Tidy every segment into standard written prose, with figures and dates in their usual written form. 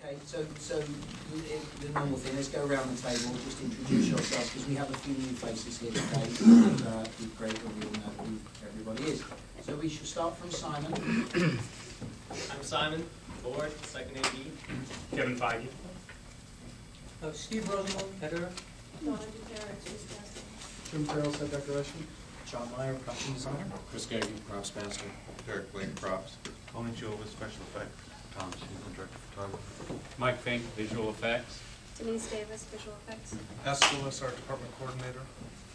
Okay, so the normal thing, let's go around the table, just introduce yourselves, because we have a few new faces here today, and it'd be great that we all know who everybody is. So we should start from Simon. I'm Simon, board, second AD. Kevin Feige. Steve Rosenwald, editor. Jim Farrell, set decoration. John Meyer, production designer. Chris Gagey, props master. Derek Blake, props. Tony Jova, special effects. Tom Schiefel, director of photography. Mike Fink, visual effects. Denise Davis, visual effects. Escalis, our department coordinator.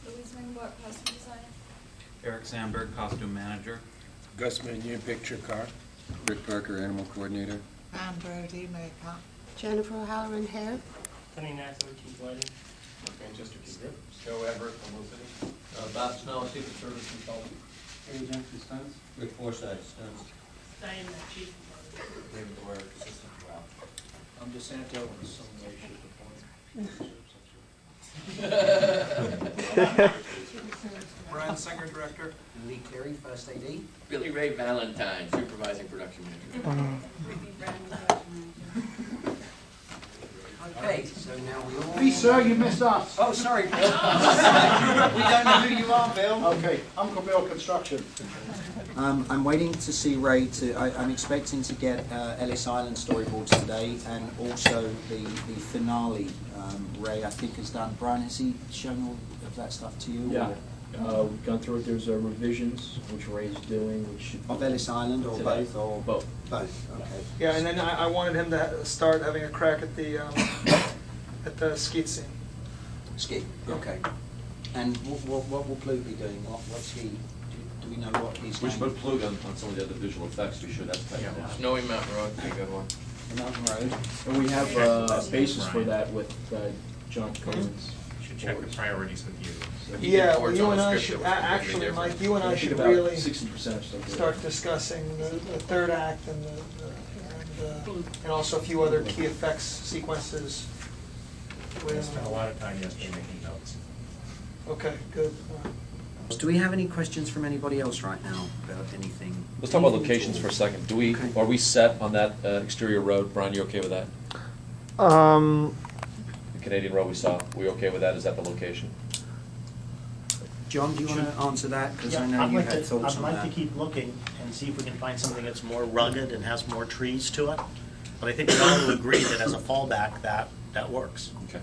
Louise Mingbart, costume designer. Eric Sandberg, costume manager. Gus Minier, picture car. Rick Parker, animal coordinator. Anne Brody, makeup. Jennifer O'Halloran, hair. Penny Nassau, chief lighting. Manchester Key Grip. Joe Everett, publicity. Bob Snow, Secret Service consultant. Harry Jensen, stunts. Rick Forsythe, stunts. Diane, chief. David Ware, assistant. Wow. I'm DeSanto in some way, shape, or form. Bryan Singer, director. Lee Cleary, first AD. Billy Ray Valentine, supervising production manager. Okay, so now we all... Please, sir, you missed us. Oh, sorry, Bill. We don't know who you are, Bill. Okay, Uncle Bill Construction. I'm waiting to see Ray I'm expecting to get Ellis Island storyboards today, and also the finale. Ray, I think, has done. Brian, has he shown all of that stuff to you? Yeah. We've gone through it. There's revisions, which Ray's doing, which should Of Ellis Island, or today. both? Or Both. Both, okay. Yeah, and then I wanted him to start having a crack at the skeet scene. Skip, okay. And what will Plute be doing? What's he... Do we know what he's We going should put Plug on some of the other visual effects. We should. That's tight down. Snowy Mountain Road, be a good one. The Mountain Road? And we have a basis for that with John Cohen's. You should check the priorities with you. So Yeah, well, Boards you on and the I script should, that was actually, completely Mike, you and I I think should about really 60% of stuff. start discussing the third act and and also a few other key effects sequences. I spent a lot of time yesterday making notes. Okay, good. Do we have any questions from anybody else right now about anything? Let's talk about Anything locations at for all? a second. Okay. Are we set on that exterior road? Brian, you okay with that? Um, The Canadian road we saw. We okay with that? Is that the location? John, do you want to answer that? Because I know you had thoughts on I'd like that. to keep looking and see if we can find something that's more rugged and has more trees to it. But I think we all will agree that as a fallback, that works. Okay.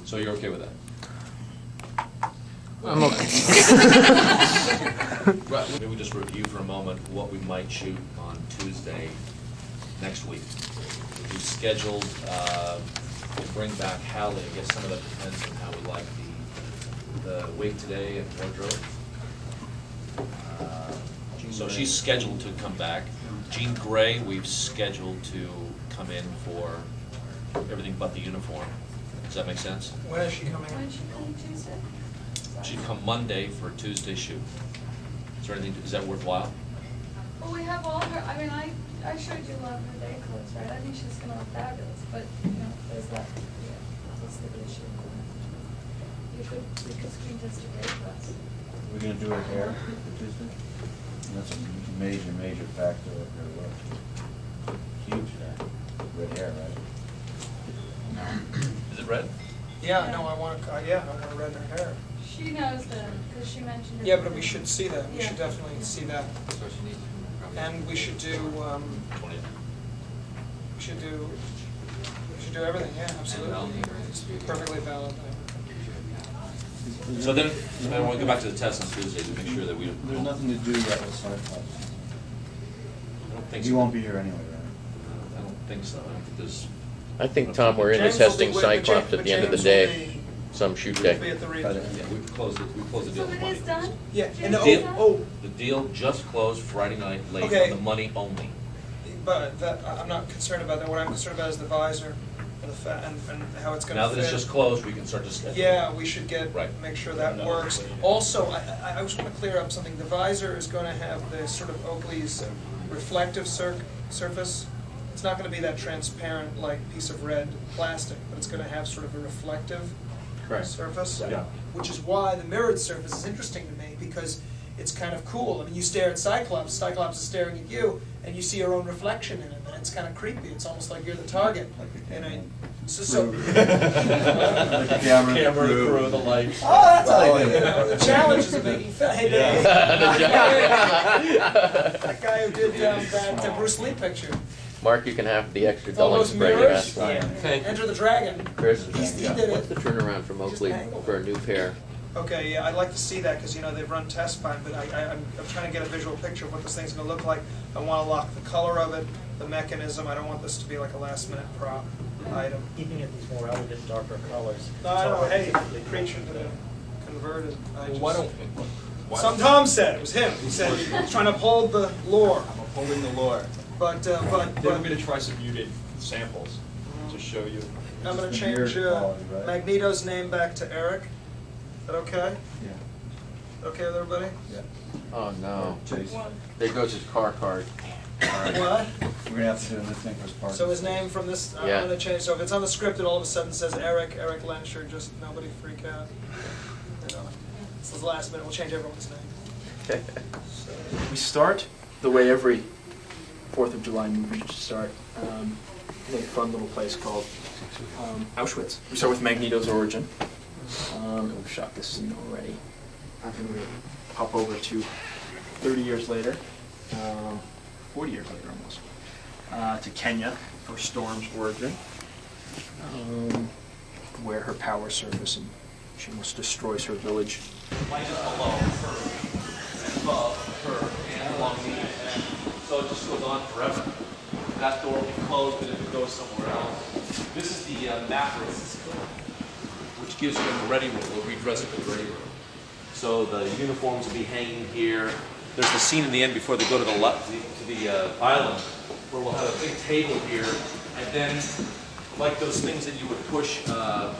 So you're okay with that? I'm okay. Right. Maybe we just review for a moment what we might shoot on Tuesday next week. We've scheduled to bring back Hallie. I guess some of that depends on how we like the wig today and wardrobe. So she's scheduled to come back. Jean Grey, we've scheduled to come in for everything but the uniform. Does that make sense? When is she coming When in? is she coming Tuesday? She'd come Monday for a Tuesday shoot. Is there anything, is that worthwhile? Well, we have all her, I mean, I showed you a lot of her day clothes, right? I think she's gonna look fabulous, but, there's that, that's the issue. You could screen test her day clothes. We're gonna do her hair for Tuesday? And that's a major factor of her look. Huge hair. Red hair, right? Is it red? Yeah, no, I want to redden her hair. She knows them, because she mentioned it. Yeah, but we should see that. We Yeah. should definitely see that. So she needs to And we should do, 20th. we should do everything, yeah, absolutely. It's perfectly valid. So then, I want to go back to the test on Tuesday to make sure that we don't. There's nothing to do yet with Cyclops. I don't think so. You won't be here anyway, right? I don't think so. I don't think there's. I think, Tom, we're into James will be testing with- Cyclops but at the end of the James day, some shoot Will day. be at the By region. the- Yeah, we closed the deal So with it money. is done? Yeah, James and is done? The deal just closed Friday night late Okay. on the money only. But I'm not concerned about that. What I'm concerned about is the visor and and how it's going to Now fit. that it's just closed, we can start to schedule. Yeah, we should Right. make sure that works. Also, I just want to clear up something. The visor is going to have the sort of Oakley's reflective surface. It's not going to be that transparent like piece of red plastic, but it's going to have sort of a reflective surface. Yeah. Which is why the mirrored surface is interesting to me, because it's kind of cool. I mean, you stare at Cyclops, Cyclops is staring at you, and you see your own reflection in it. And it's kind of creepy. It's almost like you're the target. You know, The camera, crew, the lights. Oh, that's all. You know, the challenges of making film. Hey, that guy who did that Bruce Lee picture. Mark, you can have the extra All dollars those to break your mirrors. ass. Okay. Enter the Dragon. Chris, He did what's it. the turnaround from Oakley for a new pair? Okay, yeah, I'd like to see that because, you know, they've run tests by it, but I'm trying to get a visual picture of what this thing's going to look like. I want to lock the color of it, the mechanism. I don't want this to be like a last-minute prop item. Keeping it these more elegant, darker colors. No, I know, hey, preaching to the converted. Why Tom said, it was him. He said he was trying to uphold the lore. I'm upholding the lore. But Then we're going to try some muted samples to show you. I'm going to Just change weird quality, right? Magneto's name back to Eric. Is that okay? Yeah. Okay with everybody? Oh, no. Chase. There goes his car card. What? We're gonna have to do this thing for part. So his name from this, I'm Yeah. going to change. So if it's on the script, it all of a sudden says Eric Lensher. Just nobody freak out. You know, this is the last minute. We'll change everyone's name. We start the way every 4th of July movie should start. In a fun little place called Auschwitz. We start with Magneto's origin. We've shot this scene already. And we hop over to 30 years later, 40 years later almost, to Kenya for Storm's origin, where her powers surface and she almost destroys her village. Light is below her, and above her, and along the edge. So it just goes on forever. That door will be closed, and if it goes somewhere else. This is the mattress, which gives you the ready room. We'll redress it for the ready room. So the uniforms will be hanging here. There's the scene in the end before they go to the island, where we'll have a big table here, and then, like those things that you would push and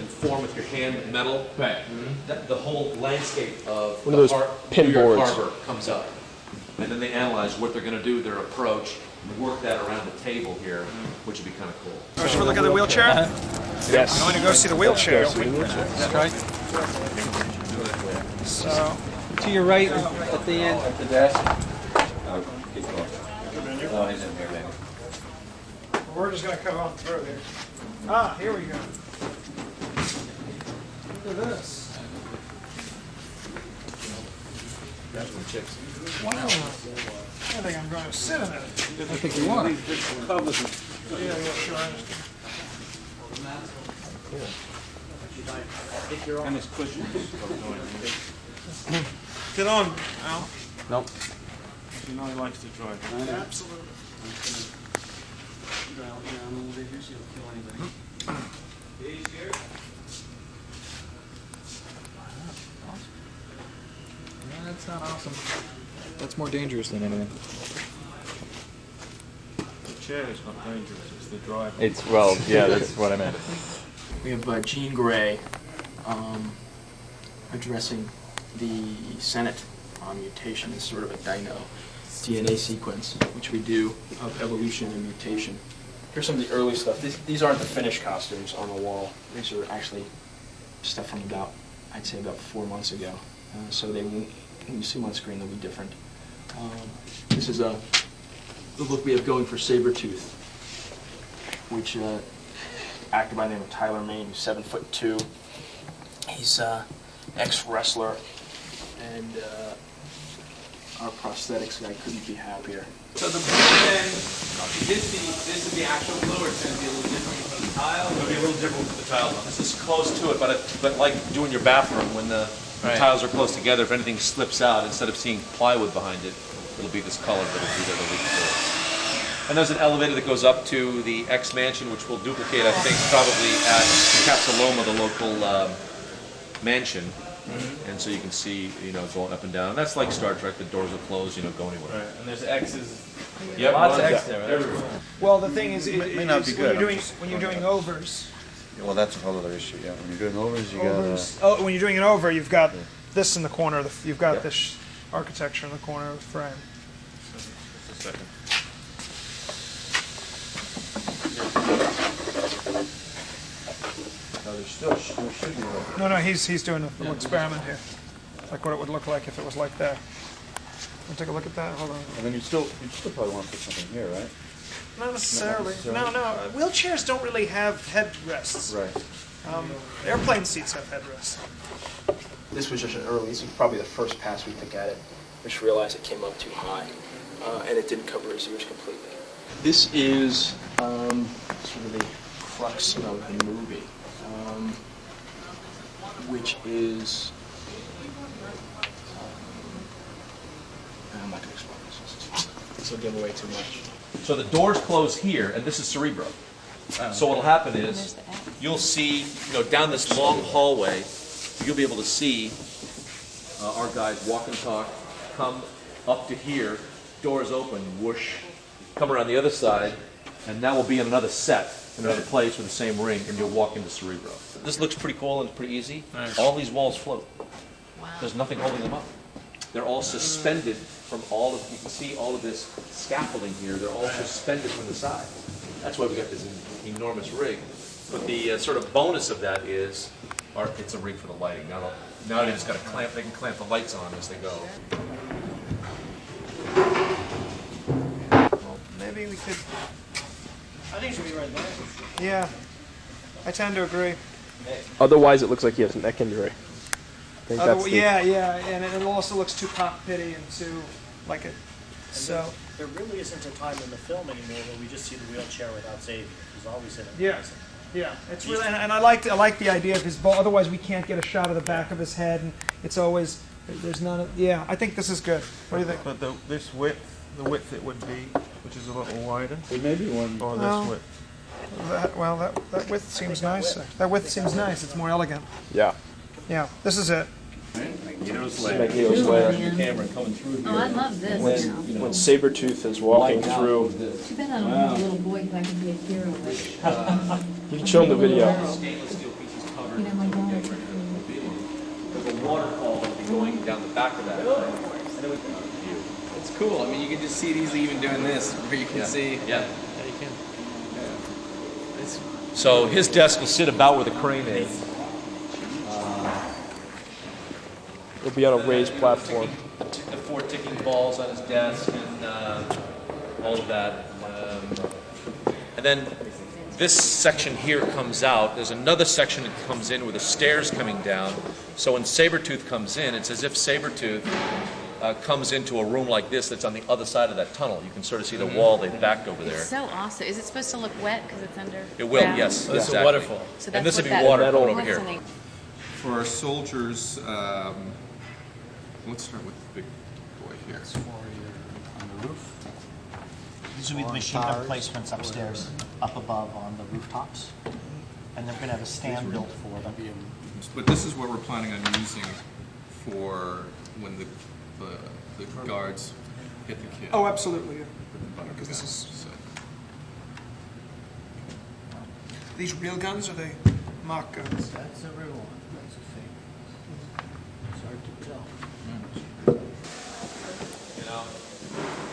form with your hand, metal. Right. The whole landscape of One of those pin New York boards. Harbor comes up. And then they analyze what they're going to do, their approach, and work that around the table here, which would be kind of cool. Should we look at the wheelchair? Yes. I'm going to go see the wheelchair. Go see the wheelchair. Okay. So, to your right at the end. At the desk? Oh, keep going. Oh, he's in here, maybe. We're just going to cut on through here. Ah, here we go. Look at this. Wow. I think I'm going to sit in it. I think you want. Yeah, sure. I understand. And it's cushions. Get on, Al. Nope. You know he likes to drive. Absolutely. That's not awesome. That's more dangerous than anything. The chair is not dangerous, it's the driver. It's, well, yeah, that's what I meant. We have Jean Grey addressing the Senate on mutation as sort of a DNA sequence, which we do of evolution and mutation. Here's some of the early stuff. These aren't the finished costumes on the wall. These are actually stuff from about, I'd say about 4 months ago. So they won't, when you see them on screen, they'll be different. This is the look we have going for Sabretooth, which actor by the name of Tyler Maine, who's 7'2". He's ex-wrestler, and our prosthetics guy couldn't be happier. So the blue end, this is the actual glue, or it's going to be a little different from the tile? It'll be a little different from the tile. This is close to it, but like doing your bathroom, when the tiles are close together, if anything slips out, instead of seeing plywood behind it, it'll be this color that'll be there to leak through. And there's an elevator that goes up to the X Mansion, which will duplicate, I think, probably at Capsaloma, the local mansion. And so you can see, going up and down. And that's like Star Trek, the doors will close, go anywhere. Right, and there's X's. Yep, Lots of yeah. X there, right? Well, the thing is, May not be good, when you're doing overs. Well, that's a whole other issue, yeah. When you're doing overs, you Overs. Oh, when you're doing an over, you've got this in the corner. You've got this architecture in the corner of the frame. Just a second. No, there should be a... No, he's doing a little experiment here, like what it would look like if it was like that. Want to take a look at that? Hold on. And then you'd still probably want to put something here, right? Not necessarily. No. Wheelchairs don't really have headrests. Right. Airplane seats have headrests. This was just an early, this was probably the first pass we took at it. I just realized it came up too high, and it didn't cover his ears completely. This is sort of the crux of the movie, which is, I'm not going to explain this. This will give away too much. So the doors close here, and this is Cerebro. So what'll happen is, you'll see, down this long hallway, you'll be able to see our guys walk and talk, come up to here, doors open, whoosh, come around the other side, and now we'll be in another set, in another place with the same ring, and you'll walk into Cerebro. This looks pretty cool and pretty easy. All these walls float. Wow. There's nothing holding them up. They're all suspended from all of, you can see all of this scaffolding here, they're all suspended from the side. That's why we got this enormous rig. But the sort of bonus of that is, it's a rig for the lighting. Now they just got to clamp, they can clamp the lights on as they go. Well, maybe we could. I think it should be right there. Yeah, I tend to agree. Otherwise, it looks like he has a neck injury. I think that's the- Yeah, and it also looks too cockpity and too like it. So There really isn't a time in the film anymore where we just see the wheelchair without Xavier. He's always in it. yeah, it's really, and I like the idea of his ball. Otherwise, we can't get a shot of the back of his head, and it's always there's none of. Yeah, I think this is good. What do you think? But this width, the width it would be, which is a little wider, It may be one. or Well, this width. That width seems nice. That width seems nice. It's more elegant. Yeah. Yeah, Magneto's this is it. Magneto's layer. camera coming through here. Oh, I love this. When Sabretooth is walking through, Too bad I don't have a little boy who I can be a hero with. you can show him the video. Stainless steel pieces covered. You know, my dad. There's a waterfall that'll be going down the back of that. It's cool. I mean, you can just see it easily even doing this, where you can see. Yeah. So his desk will sit about where the crane is. It'll be on a raised platform. The 4 ticking balls on his desk and all of that. And then this section here comes out. There's another section that comes in with the stairs coming down. So when Sabretooth comes in, it's as if Sabretooth comes into a room like this that's on the other side of that tunnel. You can sort of see the wall they've backed over there. It's so awesome. Is it supposed to look wet because it's under? It will, ground? yes. This is Exactly. wonderful. So And that's this would what be that water metal coming over here. glistening. For our soldiers, let's start with the big boy here. These will be the machine gun placements upstairs, up above on the rooftops. And they're going to have a stand built for them. But this is what we're planning on using for when the guards hit the kid. Oh, absolutely. Yeah. With the butter Because this gun. is- So- These real guns or they mock guns? That's a real one. That's a fake. It's hard to tell.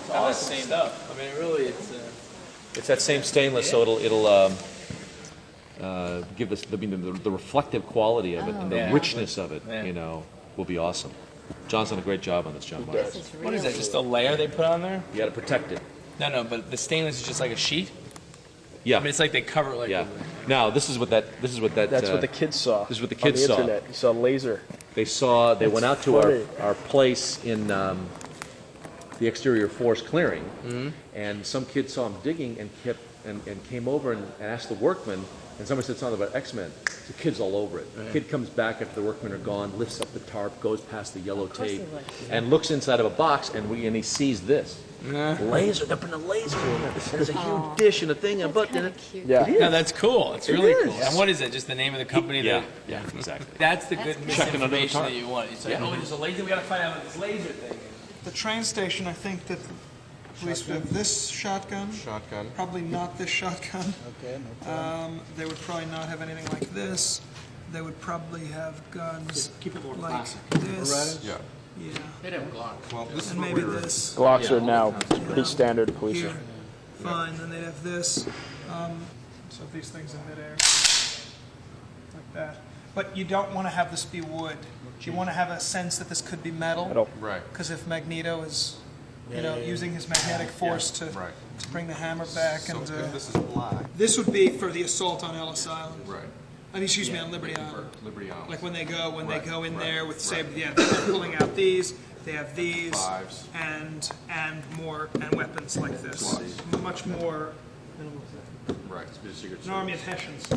It's all the same stuff. I mean, really, It's that same stainless, so it'll give us the reflective quality of it and the Yeah. richness of it. Yeah. Will be awesome. John's done a great job on this, John Myers. This is what is real. that? Just a layer they put on there? You got to protect it. No, but the stainless is just like a sheet. Yeah. I mean, it's like they cover it like. Yeah. Now this is what that. That's what the kids saw. This is what the on kids saw. Internet. You saw laser. They went out to funny. our place in the exterior forest clearing, and some kid saw him digging and came over and asked the workman, and somebody said something about X-Men. The kid's all over it. The kid comes back after the workmen are gone, lifts up the tarp, goes past the yellow tape, and looks inside of a box, and he sees this. Laser, they're putting a laser in it. There's a huge dish and a thing and a butt in it. Yeah. No, that's cool. It's really is. cool. And what is it? Just the name of the company? Yeah, that, yeah, exactly. That's the good Checking under the misinformation tarp. that you want. It's like, oh, there's a laser. We got to find out what this laser thing is. The train station, I think that at least with this shotgun, Shotgun. probably not this shotgun. Okay, no problem. They would probably not have anything like this. They would probably have guns Keep it more like classic. this. Yeah. Yeah. They'd have Glock. Well, this is And what maybe we were. this. Glocks are now pretty standard police. Here. Fine, then they'd have this. So these things in midair. Like that. But you don't want to have this be wood. You want to have a sense that this could be metal. Metal. Right. Because if Magneto is, using his magnetic force to Right. to bring the hammer back. So And if this is black. this would be for the assault on Ellis Island. Right. I mean, excuse me, on Liberty Island. Liberty Island. Like when they go in Right. there with say, yeah, they're pulling out these. They have these Fives. and more and weapons like this. Much more. Right. An army of Hessians.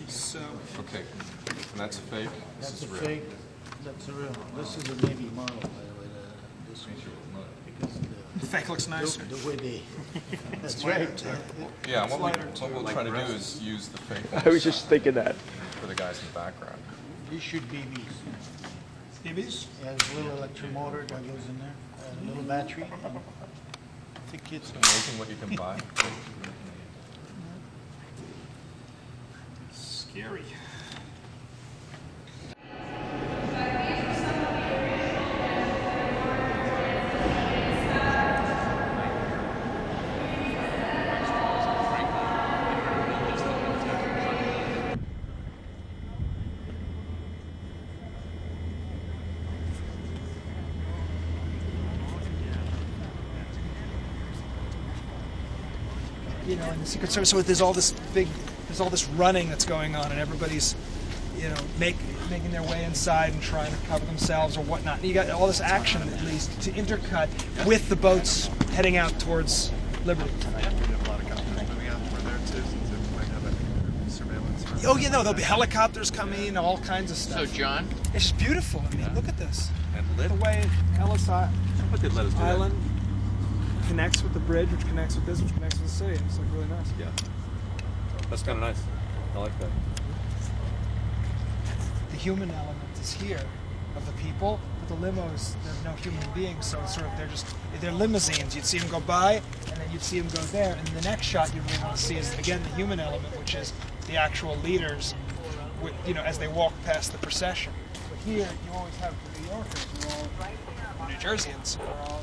So. Okay. And that's fake? That's This a is real. fake, that's a real, this is a Navy model, by the way, this one. Because The fake looks nicer. the way they, that's right. Yeah, what Slider, we'll try to do is use the fake ones. I was just thinking that. For the guys in the background. These should be BBs. BBs? Yeah, there's a little electromotor that goes in there, a little battery. I think it's Amazing what you can buy. Scary. You know, and the Secret Service. So there's all this running that's going on, and everybody's, you know, making their way inside and trying to cover themselves or whatnot. And you got all this action, at least, to intercut with the boats heading out towards Liberty. Oh, you know, there'll be helicopters coming, all kinds of stuff. So, John? It's just beautiful. I mean, look at this. And lit. The way Ellis But they'd let us do that. Island connects with the bridge, which connects with this, which connects with the city. It's like really nice. Yeah. That's kind of nice. I like that. The human element is here of the people, but the limos, there's no human beings, so it's sort of they're limousines. You'd see them go by, and then you'd see them go there, and the next shot you really want to see is again the human element, which is the actual leaders, you know, as they walk past the procession. But here you always have the New Yorkers, who are all New Jerseyans, who are all.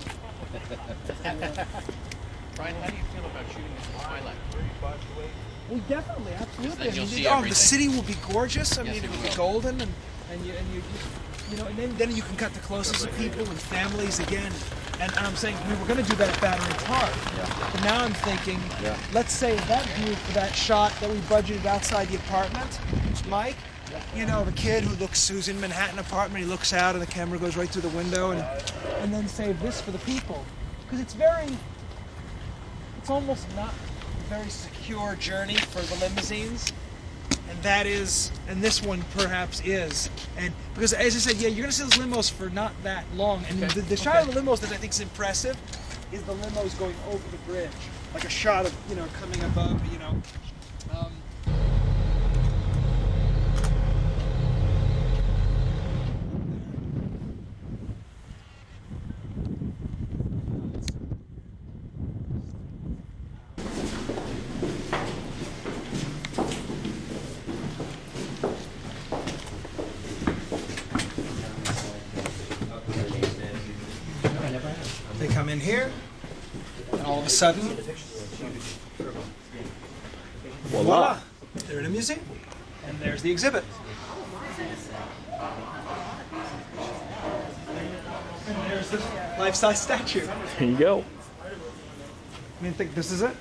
Brian, how do you feel about shooting at twilight? Well, definitely, absolutely. Then you'll see the everything. city will be gorgeous. I Yes, mean, it it'll be will. golden, and you know, and then you can cut the closest of people and families again. And I'm saying we were going to do that at Battery Park, but now I'm thinking, let's say that view for that shot that we budgeted outside the apartment, Mike. You know, the kid who's in Manhattan apartment, he looks out and the camera goes right through the window, and then save this for the people, because it's almost not a very secure journey for the limousines, and this one perhaps is, and because as I said, yeah, you're gonna see those limos for not that long, and the shot of the limos that I think is impressive is the limos going over the bridge, like a shot of, you know, coming above, you know. They come in here, and all of a sudden, voila! They're in a museum, and there's the exhibit. And there's the life-size statue. There you go. I mean, think this is it.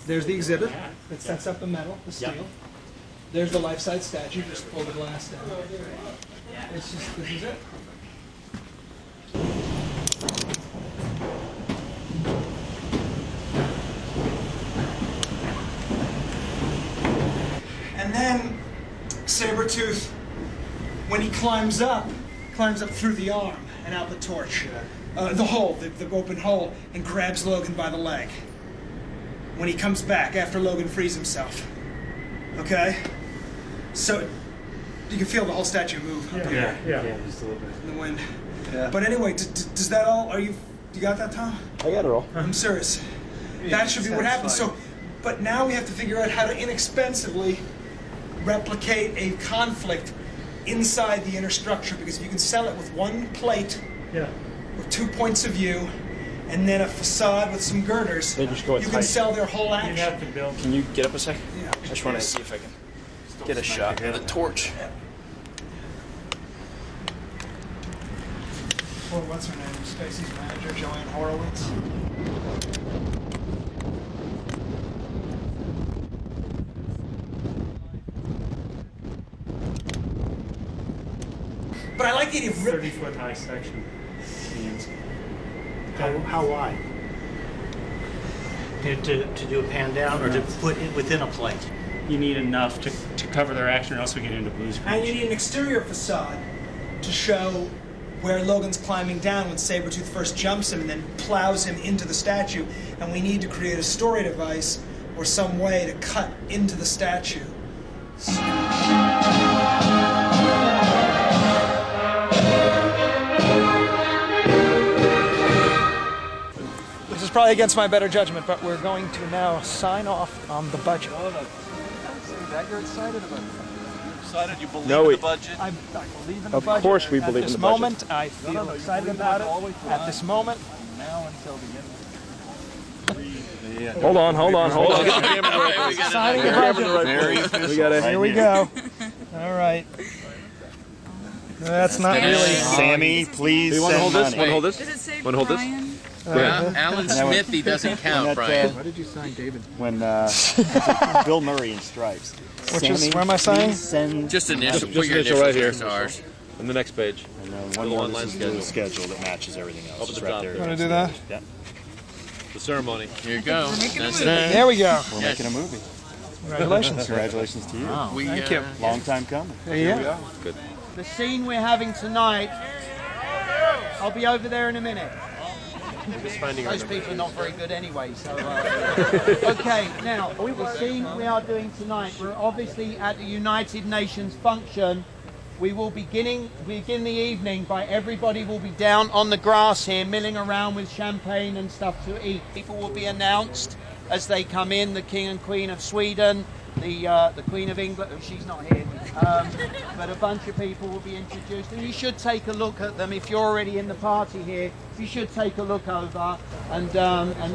There's the exhibit that sets up the metal, the steel. There's the life-size statue. Just pull the glass down. It's just, this is it. And then Sabretooth, when he climbs up through the arm and out the torch, the hole, the open hole, and grabs Logan by the leg. When he comes back after Logan frees himself. Okay? So you can feel the whole statue move up here Just a little bit. in the wind. Yeah. But anyway, does that all, you got that, Tom? I got it all. I'm serious. That should be what happens. So, but now we have to figure out how to inexpensively replicate a conflict inside the inner structure, because if you can sell it with one plate with 2 points of view and then a facade with some girders, They just go you can tight. sell their whole action. Can you get up a second? Yeah. I just want to see if I can get a shot of the torch. Well, what's her name? Stacy's manager, Joanne Horowitz. But I like the idea of 30-foot high section. How wide? To do a pan down or to put it within a plate? You need enough to cover their action, or else we get into blues. And you need an exterior facade to show where Logan's climbing down when Sabretooth first jumps him and then plows him into the statue. And we need to create a story device or some way to cut into the statue. This is probably against my better judgment, but we're going to now sign off on the budget. You're excited about it. Excited? You believe No, in we- the budget? I believe in the Of budget. course we believe in the budget. At this moment, I feel excited about it. At this moment. Now until the end. Hold on. Signing the budget. We gotta. Here we go. All right. That's not really. Sammy, please You want to send hold this? money. Want to hold this? Does it say Want to hold this? Brian? Alan Smith, he doesn't count, Brian. Why did you sign David? When Bill Murray in Stripes. Which is, where am I signing? Send Just initial, Just put your initial right initials here. next to ours. On the next page. and Little one online more schedule. schedule that matches everything else. Up at It's the right top there. there. Want to do that? Yeah. The ceremony. Here you go. That's it. There we go. We're Yes. making a movie. Congratulations. Congratulations to you. We, Thank you. Long time coming. Yeah. Good. The scene we're having tonight, I'll be over there in a minute. Just finding our Those number. people are not very good anyway, so... Okay, now, the scene we are doing tonight, we're obviously at the United Nations function. We will begin the evening by everybody will be down on the grass here, milling around with champagne and stuff to eat. People will be announced as they come in, the King and Queen of Sweden, the Queen of England, oh, she's not here, but a bunch of people will be introduced. And you should take a look at them if you're already in the party here. You should take a look over and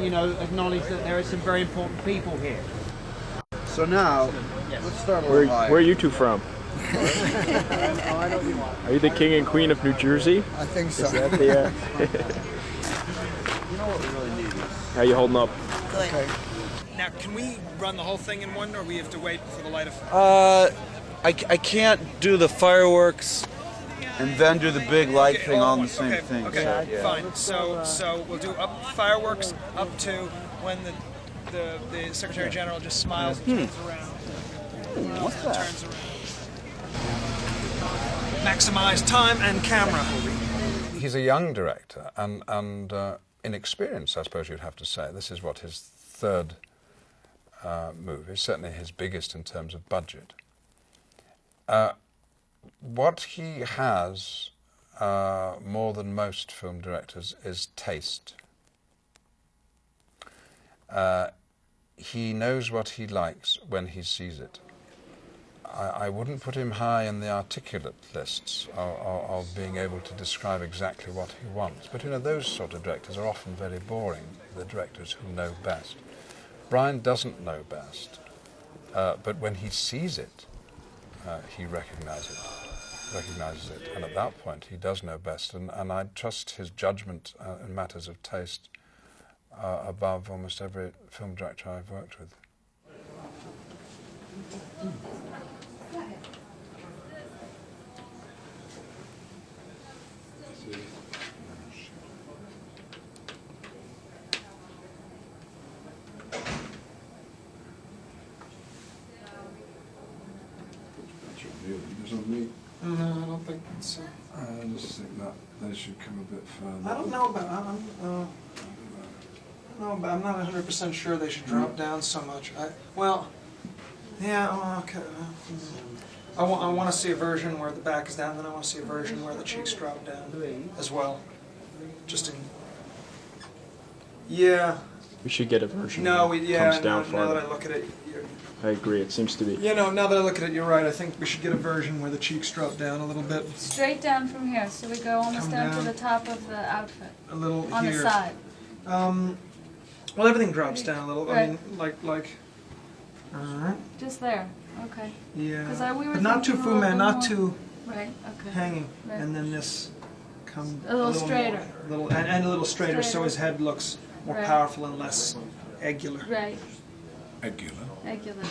you know, acknowledge that there are some very important people here. So now, let's start a Where little higher. are you two from? Are you the King and Queen of New Jersey? I think so. Is that the? You know what we really need is... How you holding up? Okay. Now, can we run the whole thing in one, or we have to wait for the light effect? I can't do the fireworks and then do the big light thing all in the same thing. Okay, so, yeah. fine. So we'll do up fireworks up to when the Secretary General just smiles and turns around. What's that? Turns around. Maximize time and camera. He's a young director and inexperienced, I suppose you'd have to say. This is what, his third movie, certainly his biggest in terms of budget. What he has more than most film directors is taste. He knows what he likes when he sees it. I wouldn't put him high in the articulate lists of being able to describe exactly what he wants. But, you know, those sort of directors are often very boring, the directors who know best. Bryan doesn't know best, but when he sees it, he recognizes it. And at that point, he does know best. And I trust his judgment in matters of taste above almost every film director I've worked with. No, I don't think so. I just think that they should come a bit further. I don't know about. No, but I'm not 100% sure they should drop down so much. Okay. I want to see a version where the back is down, then I want to see a version where the cheeks drop down as well. Just in. Yeah. We should get a version No, that yeah. comes down Now farther. that I look at it. I agree. It seems to be. You know, now that I look at it, you're right. I think we should get a version where the cheeks drop down a little bit. Straight down from here, so we go almost Come down down. to the top of the outfit. A little on here. the side. Well, everything drops down a little. I mean, like. All right. Just there. Okay. Yeah. 'Cause we were But not too thinking a Fu Man, little not more- too Right. Okay. hanging, Right. and then this become A little straighter. and a little straighter, so his head looks more Right. powerful and less angular. Right. Angular. Regular.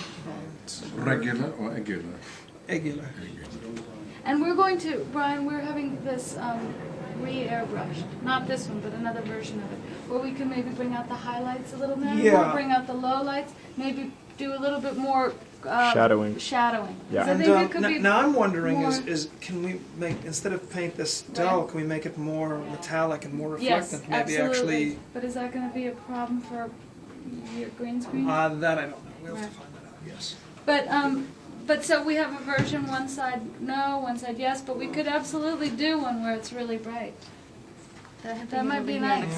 Regular or angular? Angular. And we're going to, Brian, we're having this re-airbrushed, not this one, but another version of it, where we can maybe bring out the highlights a little more, Yeah. bring out the lowlights, maybe do a little bit more Shadowing. Shadowing. 'Cause I And think it could be now I'm wondering more, is can we make, instead of paint this dull, can we make it more metallic and more reflective? yes, Maybe absolutely. But is that going to be a problem for your green screen? that I don't know. We'll have Right. to find that out. Yes. But so we have a version, one side no, one side yes, but we could absolutely do one where it's really bright. That might be nice.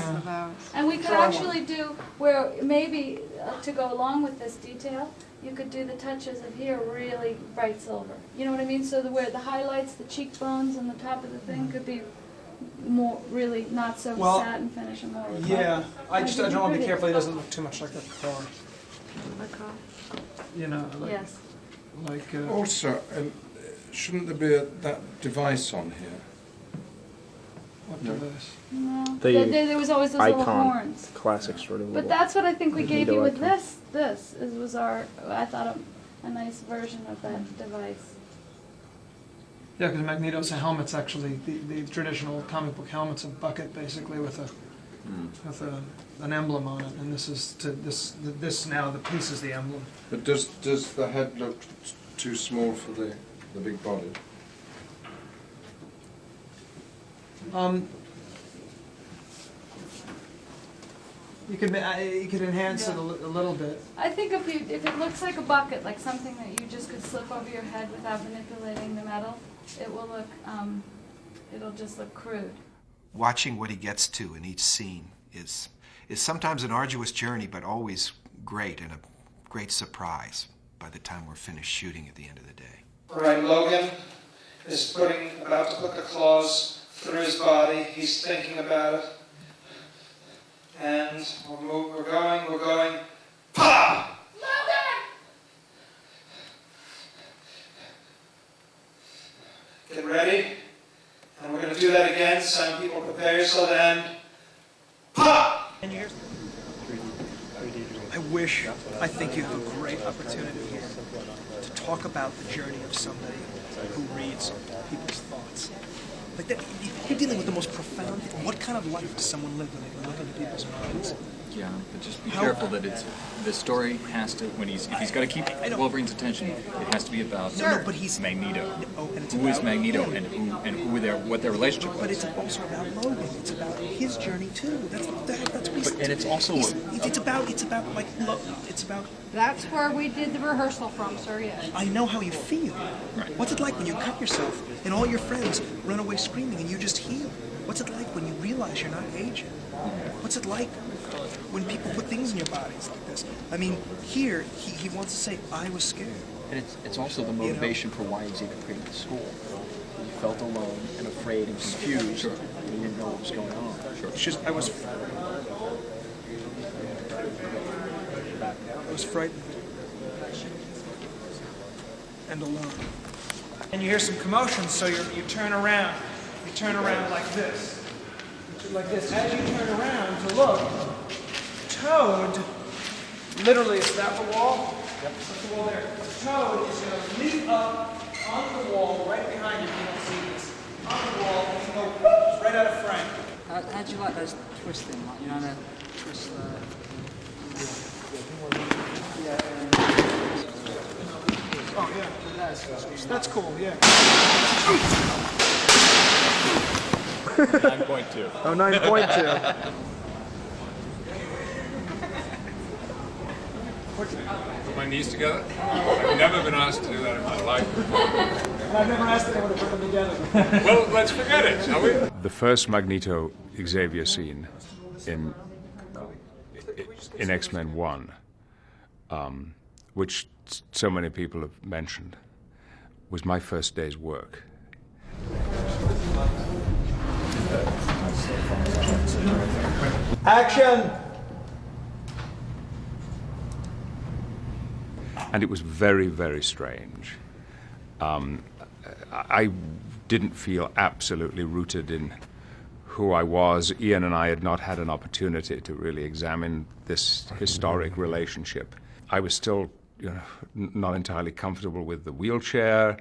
And we could actually do where maybe to go along with this detail, you could do the touches of here really bright silver. You know what I mean? So where the highlights, the cheekbones, and the top of the thing could be more really not so Well, satin finish and more. Yeah, I That'd don't want to be pretty. careful he doesn't look too much like a car. Like You know, like, yes. like Also, shouldn't there be that device on here? what No. device? No. The There was always those little icon, horns. classic sort of. But little that's what I think we gave you with magneto this. This was our, I thought, a nice version of that device. Yeah, because Magneto's helmet's actually the traditional comic book helmet's a bucket basically with an emblem on it, and this is this now the piece is the emblem. But does the head look too small for the big body? You could enhance it a little bit. I think if it looks like a bucket, like something that you just could slip over your head without manipulating the metal, it will look, it'll just look crude. Watching what he gets to in each scene is sometimes an arduous journey, but always great and a great surprise by the time we're finished shooting at the end of the day. All right, Logan is about to put the claws through his body. He's thinking about it. And we're going, pop! Get ready. And we're going to do that again. Some people prepare yourself and pop! I think you have a great opportunity here to talk about the journey of somebody who reads people's thoughts. Like that, you're dealing with the most profound thing. What kind of life does someone live when they can look into people's minds? Yeah, but just be careful that the story has to, if he's got to keep Wolverine's attention, it has to be about Magneto. Who is Magneto and what their relationship was. But it's also about Logan. It's about his journey too. That's what he's. And it's also it's about like it's about. That's where we did the rehearsal from, sir. Yes. I know how you feel. Right. What's it like when you cut yourself and all your friends run away screaming and you just heal? What's it like when you realize you're not aging? What's it like when people put things in your bodies like this? I mean, here he wants to say, I was scared. And it's also the motivation for why he's even creating the school. He felt alone and afraid and confused, and he didn't know what was going on. It's just I was frightened and alone. And you hear some commotion, so you turn around. You turn around like this. Like this. As you turn around to look, Toad, literally, is that the wall? Yep. That's the wall there. Toad is going to leap up on the wall right behind you. You don't see this. On the wall, and go whoop, right out of frame. How do you like those twisting, like, you know, the twist Oh, yeah. That's cool, yeah. 9.2. Oh, 9.2. Put my knees together? I've never been asked to do that in my life. And I've never asked anyone to put them together. Well, let's forget it, shall we? The first Magneto Xavier scene in X-Men 1, which so many people have mentioned, was my first day's work. Action! And it was very, very strange. I didn't feel absolutely rooted in who I was. Ian and I had not had an opportunity to really examine this historic relationship. I was still, not entirely comfortable with the wheelchair.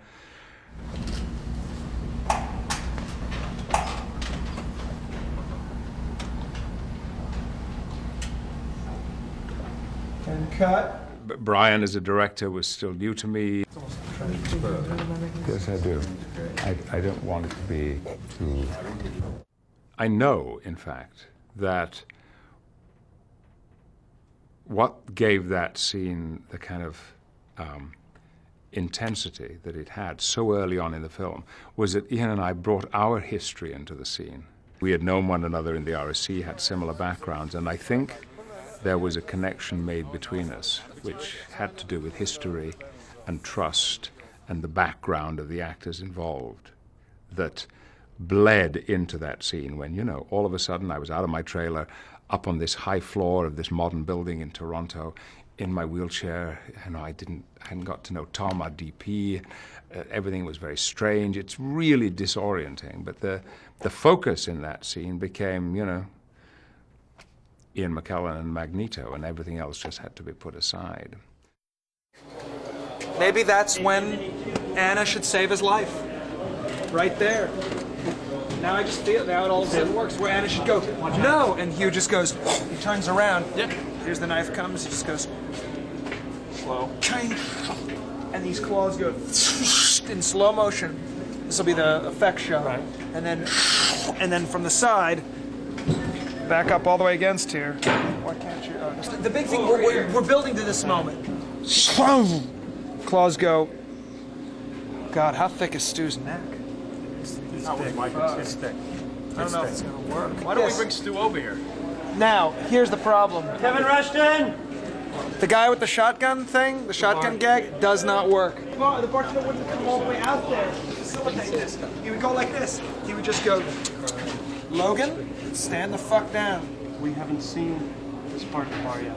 And cut. Bryan as a director was still new to me. Yes, I do. I don't want it to be too... I know, in fact, that what gave that scene the kind of intensity that it had so early on in the film was that Ian and I brought our history into the scene. We had known one another in the RSC, had similar backgrounds, and I think there was a connection made between us which had to do with history and trust and the background of the actors involved that bled into that scene when, all of a sudden I was out of my trailer up on this high floor of this modern building in Toronto in my wheelchair. I hadn't got to know Tom, our DP. Everything was very strange. It's really disorienting. But the focus in that scene became, Ian McKellen and Magneto, and everything else just had to be put aside. Maybe that's when Anna should save his life. Right there. Now I just feel, now it all of a sudden works, where Anna should go, no! And Hugh just goes, he turns around, here's the knife comes, he just goes, slow, and these claws go in slow motion. This will be the effect shot. Right. And then from the side, back up all the way against here. Why can't you? The big thing, we're building to this moment. Claws go. God, how thick is Stu's neck? It's thick. It's thick. I don't know if it's going to work. Why don't we bring Stu over here? Now, here's the problem. Kevin Rushton! The guy with the shotgun thing, the shotgun gag, does not work. The bartender wouldn't come all the way out there to facilitate this. He would go like this. He would just go, Logan, stand the fuck down. We haven't seen this part of the bar yet.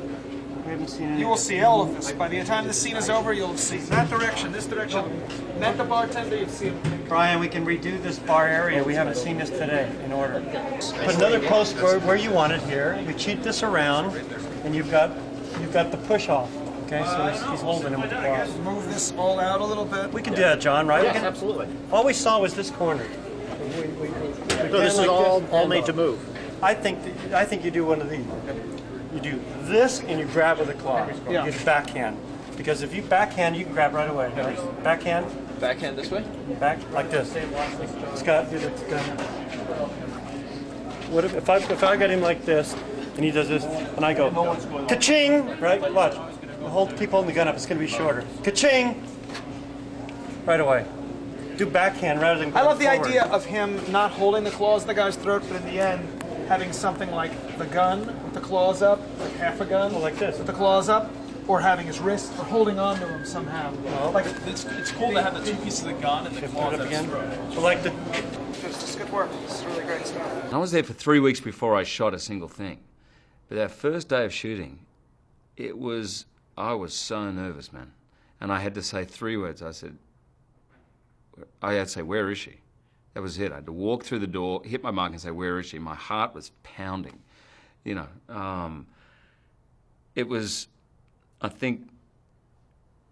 We haven't seen anything. You will see all of this. By the time the scene is over, you'll see that direction, this direction. Met the bartender, you'll see him. Brian, we can redo this bar area. We haven't seen this today in order. Put another post where you want it here. We cheat this around, and you've got the push off. Okay, so he's holding him with the claws. Move this all out a little bit. We can do that, John, right? Yes, absolutely. All we saw was this corner. So this is all made to move. I think you do one of these. You do this and you grab with a claw. Yeah. You backhand. Because if you backhand, you can grab right away. Right? Backhand. Backhand this way? Back like this. Scott, do the What if I got him like this and he does this and I go ka-ching, right? Watch. Keep holding the gun up. It's going to be shorter. Ka-ching. Right away. Do backhand rather than. I love the forward. idea of him not holding the claws in the guy's throat, but in the end, having something like the gun with the claws up, like half a gun, like this, with the claws up, or having his wrist, or holding on to him somehow. Like it's cool to have the two pieces of the gun and the claws at his throat. So like the. This is good work. This is really great stuff. I was there for 3 weeks before I shot a single thing. But that first day of shooting, I was so nervous, man. And I had to say 3 words. I had to say, where is she? That was it. I had to walk through the door, hit my mark and say, where is she? My heart was pounding. It was, I think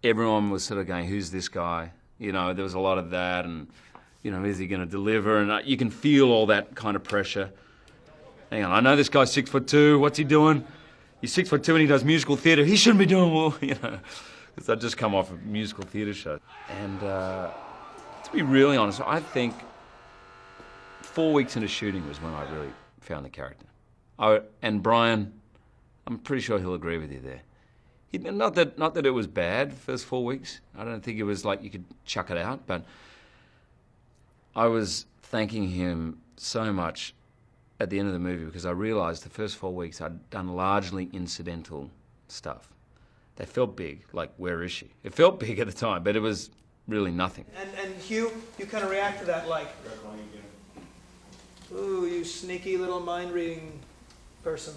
everyone was sort of going, who's this guy? There was a lot of that, and, is he going to deliver? And you can feel all that kind of pressure. Hang on, I know this guy's 6'2", what's he doing? He's 6'2" and he does musical theatre. He shouldn't be doing well, because I'd just come off a musical theatre show. And to be really honest, I think 4 weeks into shooting was when I really found the character. And Bryan, I'm pretty sure he'll agree with you there. Not that it was bad the first 4 weeks. I don't think it was like you could chuck it out, but I was thanking him so much at the end of the movie because I realised the first 4 weeks I'd done largely incidental stuff. They felt big, like, where is she? It felt big at the time, but it was really nothing. And Hugh, you kind of react to that like, ooh, you sneaky little mind-reading person.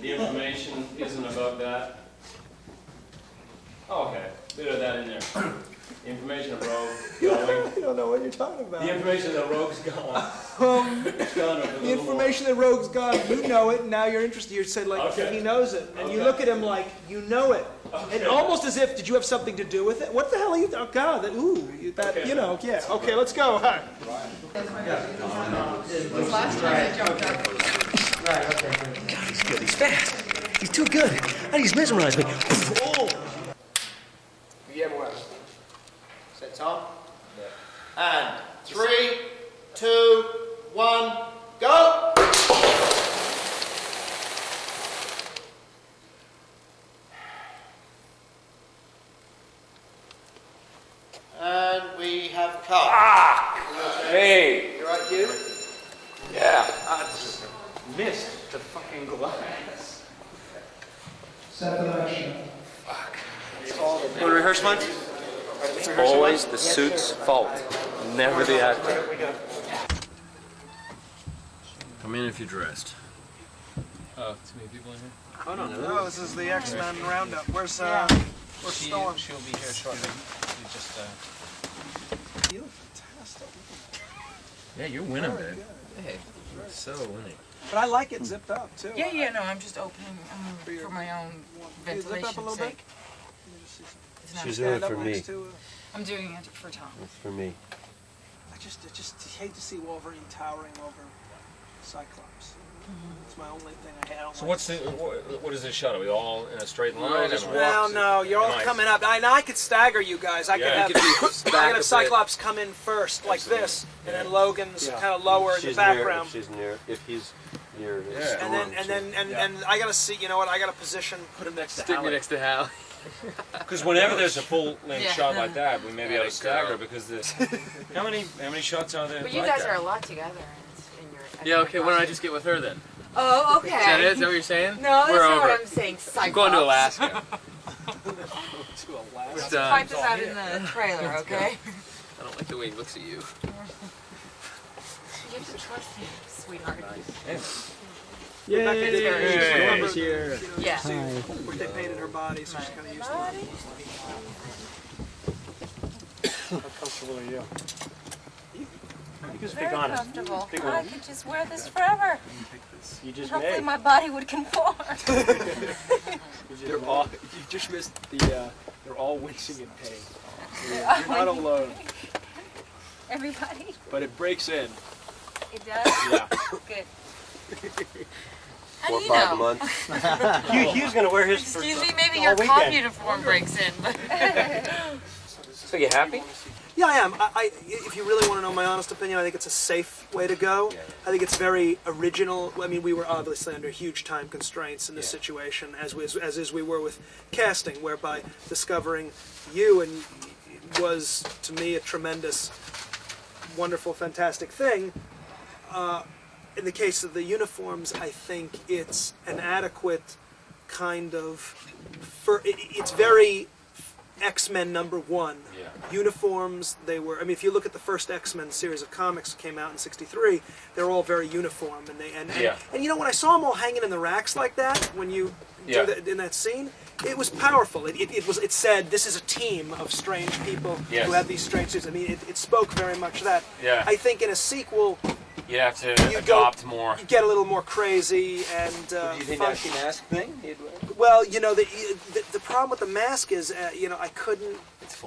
The information isn't about that. Oh, okay, bit of that in there. The information of Rogue going. I don't know what you're talking about. The information that Rogue's gone. It's gone over The information that Rogue's gone, you know it, and now you're interested. You said like he knows it, and you look at him like you know it, and almost as if did you have something to do with it? What the hell are you? Oh God, that, you know, yeah. Okay, let's go. All right. Last time I jumped up. Right. Okay. God, he's good. He's fast. He's too good. And he's mesmerized me. Oh. Guillermo West. Set Tom. And 3, 2, 1, go! And we have cut. Hey! You right, Hugh? Yeah, I just missed the fucking glass. Set the action. Fuck. Want to rehearse one? It's always the suit's fault, never the actor. Come in if you're dressed. Oh, too many people in here? Oh, no, this is the X-Men roundup. Where's Storm? She'll be here shortly. You just, You look fantastic. Yeah, you're winning, Very man. good. Hey, you're so winning. But I like it zipped up, too. Yeah, no, I'm just opening for my own ventilation sake. It's not She's doing it for me. I'm doing it for Tom. It's for me. I just hate to see Wolverine towering over Cyclops. It's my only thing I had. So what is this shot? Are we all in a straight line? No, you're all coming up. I could stagger you guys. I could have Cyclops come in first, like this, and then Logan's kind of lower in the background. If he's near his and I gotta see. You know what? I gotta position. Put him next to Hallie. Stick me next to Hal. Because whenever there's a full-length shot like that, we maybe ought to stagger because how many shots are there? But you guys are a lot together. Yeah, okay, why don't I just get with her then? Oh, okay. Is that it? Is that what you're saying? No, that's We're not over. what I'm saying. Cyclops. I'm going to Alaska. We'll fight this out in the trailer, okay? I don't like the way he looks at you. You have to trust me, sweetheart. Yay! She's here. Yeah. They painted her body, so she's kind of used to it. How comfortable are you? You can speak Very honest. comfortable. Speak I honest. could just wear this forever. You just Hopefully may. my body would conform. They're all, you just missed the, they're all wincing in pain. You're not alone. Everybody. But it breaks in. It does? Yeah. Good. 4 or 5 months. Hugh's going to wear his for Excuse me, maybe all your cop weekend. uniform breaks in. But So you happy? Yeah, I am. If you really want to know my honest opinion, I think it's a safe way to go. I think it's very original. I mean, we were obviously under huge time constraints in this situation, as we were with casting, whereby discovering you and was, to me, a tremendous, wonderful, fantastic thing. In the case of the uniforms, I think it's an adequate kind of... It's very X-Men #1. Uniforms, they were... I mean, if you look at the first X-Men series of comics that came out in '63, they're all very uniform. And you know, when I saw them all hanging in the racks like that, when you do that, in that scene, it was powerful. It said, this is a team of strange people who have these strange suits. I mean, it spoke very much that. Yeah. I think in a sequel... You have to adopt more. You get a little more crazy and Do you think that's the mask thing? well, you know, the problem with the mask is, you know, I couldn't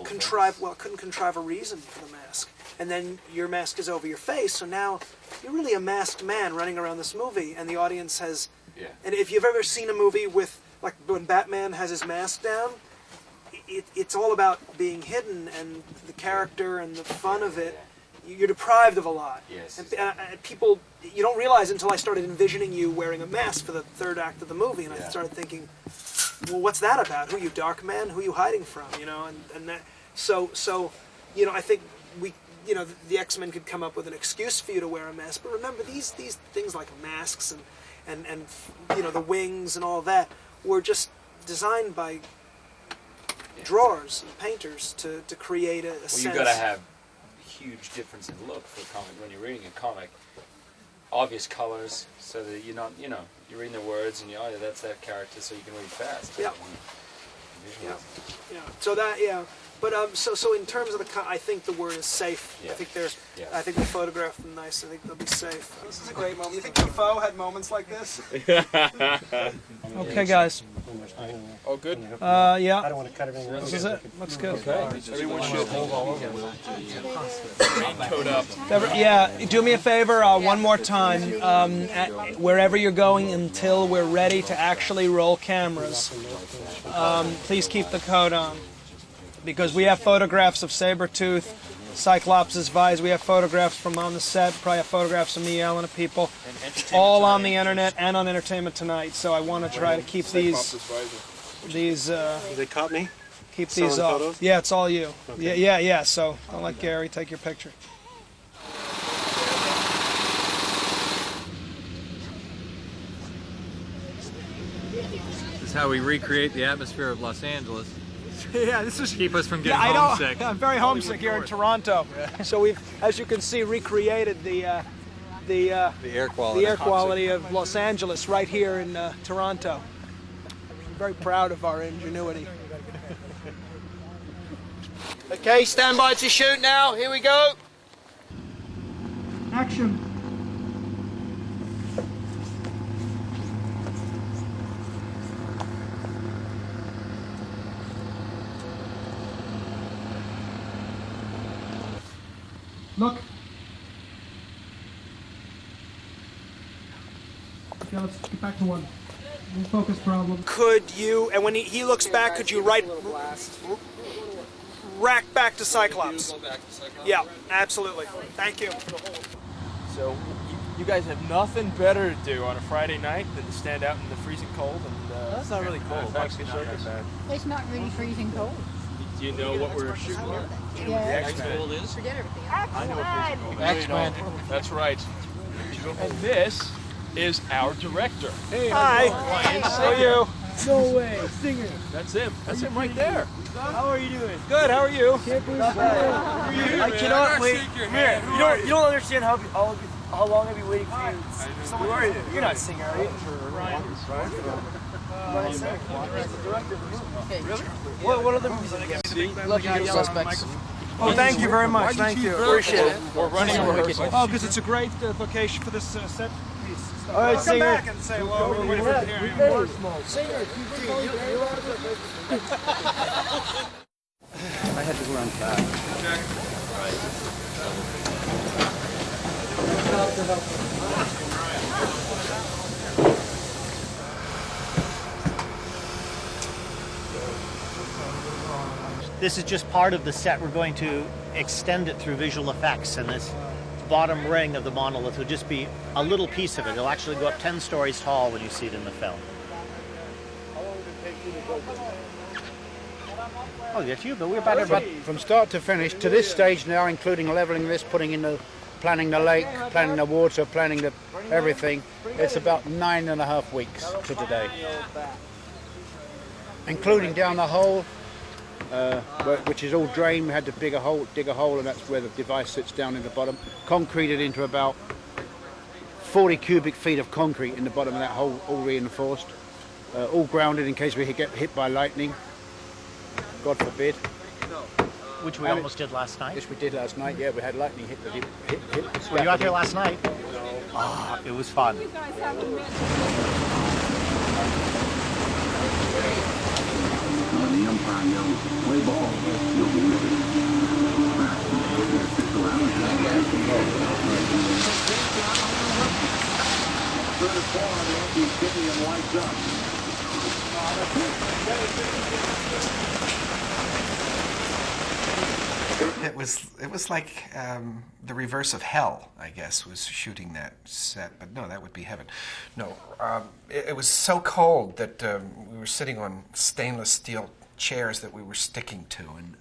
contrive a reason for the mask. And then your mask is over your face, so now you're really a masked man running around this movie, and the audience has... Yeah. And if you've ever seen a movie with, like, when Batman has his mask down, it's all about being hidden, and the character and the fun of it. You're deprived of a lot. Yes. And people, you don't realize until I started envisioning you wearing a mask for the third act of the movie, and I started thinking, well, what's that about? Who are you, Dark Man? Who are you hiding from? You know, and that, so, you know, I think you know, the X-Men could come up with an excuse for you to wear a mask, but remember these things like masks and you know, the wings and all that were just designed by drawers and painters to create a sense. Well, you gotta have huge difference in look for a comic when you're reading a comic. Obvious colors, so that you're not, you know, you're reading the words and oh yeah, that's that character, so you can read fast. Yeah. Yeah. So that, So in terms of I think the word is safe. Yeah. I think there's. Yeah. I think we'll photograph them nice. I think they'll be safe. This is a great moment. You think Defoe had moments like this? Okay, guys. Oh, good. Yeah. I don't want to cut everything. This is it. Looks good. Everyone should hold all over. Raincoat up. Yeah, do me a favor one more time. Wherever you're going until we're ready to actually roll cameras, please keep the coat on. Because we have photographs of Sabretooth, Cyclops' Vise, we have photographs from on the set, probably have photographs of me yelling at people, all on the internet and on Entertainment Tonight, so I want to try to keep these, They caught me? keep these off. Photos? Yeah, it's all you. Okay. Yeah, so don't let Gary take your picture. This is how we recreate the atmosphere of Los Angeles. Yeah, this is keep us from getting I know. homesick. I'm very homesick here in Toronto. So we've, as you can see, recreated the air quality. The air quality of Los Angeles right here in Toronto. I'm very proud of our ingenuity. Okay, stand by to shoot now. Here we go. Action. Look. Okay, let's get back to one. Focus problem. Could you, and when he looks back, could you rack back to Cyclops? Yeah, absolutely. Thank you. So you guys have nothing better to do on a Friday night than to stand out in the freezing cold and. That's not really cold. It's actually not that bad. It's not really freezing cold. Do you know what we're shooting for? Yeah. X-Men. Forget everything. I know what freezing cold is. X-Men. That's right. And this is our director. Hey, hi. How are you? No way. Singer. That's him. That's him right there. How are you doing? Good. How are you? I cannot wait. You don't understand how long I've been waiting for you. Who are you? You're not Singer, are you? Bryan Singer. What other movies did I get? Lucky Suspects. Oh, thank you very much. Thank you. Appreciate it. We're running a rehearsal. Oh, because it's a great location for this set piece. All right, Singer. Come back and say hello. We're waiting for Singer, I had to run fast. This is just part of the set. We're going to extend it through visual effects, and this bottom ring of the monolith will just be a little piece of it. It'll actually go up 10 stories tall when you see it in the film. Oh, yes, you, but we're about From start to finish, to this stage now, including leveling this, planning the lake, planning the water, planning the everything, it's about 9.5 weeks to today. Including down the hole, which is all drained. We had to dig a hole, and that's where the device sits down in the bottom. Concreted into about 40 cubic feet of concrete in the bottom of that hole, all reinforced, all grounded in case we get hit by lightning. God forbid. Which we almost did last night. Yes, we did last night. Yeah, we had lightning hit the Were you out there last night? Ah, it was fun. You guys haven't met. The Empire knows way before you'll be living. It was like the reverse of hell, I guess, was shooting that set. But no, that would be heaven. No, it was so cold that we were sitting on stainless steel chairs that we were sticking to, and